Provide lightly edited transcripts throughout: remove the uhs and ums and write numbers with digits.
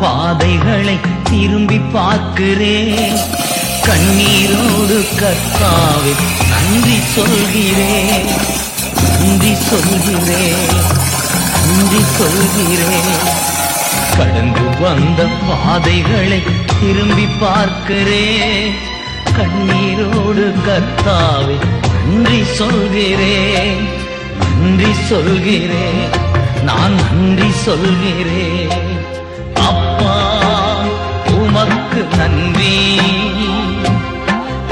பாதைகளை திரும்பி பார்க்கிறேன். கண்ணீரோடு கர்த்தாவே நன்றி சொல்கிறேன், நன்றி சொல்கிறேன், நன்றி சொல்கிறேன். கடந்து வந்த பாதைகளை திரும்பி பார்க்கிறேன். கண்ணீரோடு கர்த்தாவே நன்றி சொல்கிறேன், நன்றி சொல்கிறேன், நான் நன்றி சொல்கிறேன். அப்பா உமக்கு நன்றி,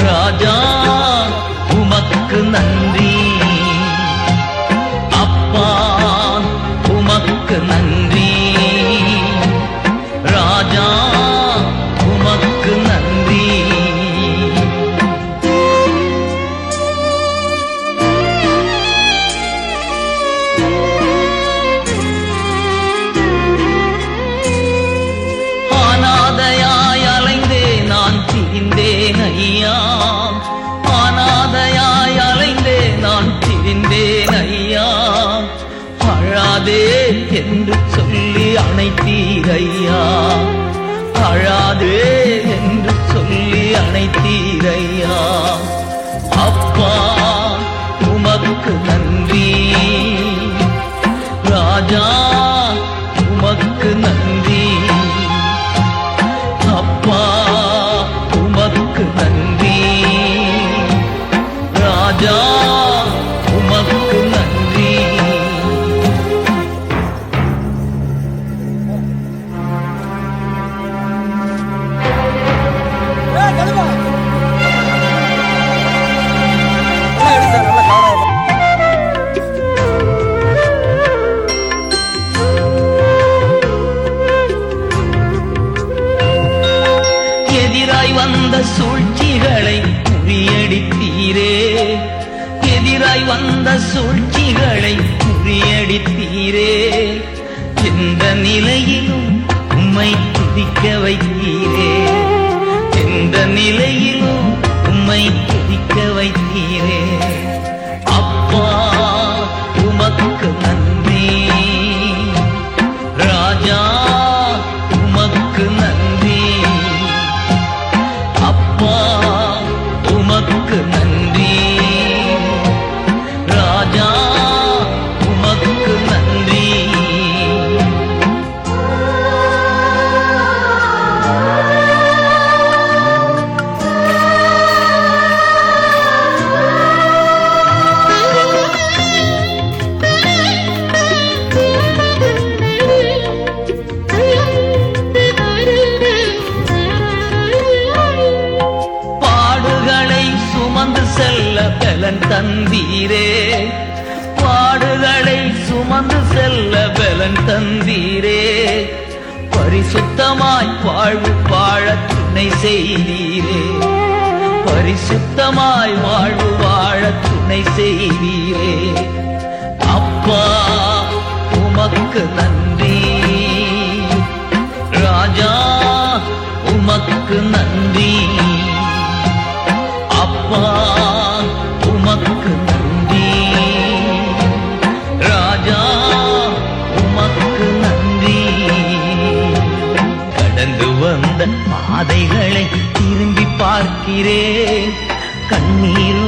ராஜா உமக்கு நன்றி. அப்பா உமக்கு நன்றி, ராஜா உமக்கு நன்றி. அனாதையாய் அலைந்தே நான் திரிந்தேன் ஐயா, அனாதையாய் அலைந்தே நான் திரிந்தேன் ஐயா. அழாதே என்று சொல்லி அணைத்தீர் ஐயா, அழாதே என்று சொல்லி அணைத்தீர் ஐயா. அப்பா உமக்கு நன்றி, ராஜா உமக்கு நன்றி. அப்பா உமக்கு நன்றி, ராஜா உமக்கு நன்றி. எதிராய் வந்த சூழ்ச்சிகளை முறியடித்தீரே, எதிராய் வந்த சூழ்ச்சிகளை முறியடித்தீரே. எந்த நிலையிலும் உம்மை துதிக்க வைத்தீரே, எந்த நிலையிலும் உம்மை துதிக்க வைத்தீரே. அப்பா உமக்கு நன்றி, ராஜா உமக்கு நன்றி. அப்பா உமக்கு நன்றி, ராஜா உமக்கு நன்றி. பாடுகளை சுமந்து செல்ல பலன் தந்தீரே, பாடுகளை சுமந்து செல்ல பலன் தந்தீரே. பரிசுத்தமாய் வாழ்வு வாழ துணை செய்தீரே, பரிசுத்தமாய் வாழ்வு வாழ துணை செய்தீரே. அப்பா உமக்கு நன்றி, ராஜா உமக்கு நன்றி. அப்பா உமக்கு நன்றி, ராஜா உமக்கு நன்றி. கடந்து வந்த பாதைகளை திரும்பி பார்க்கிறேன். கண்ணீர்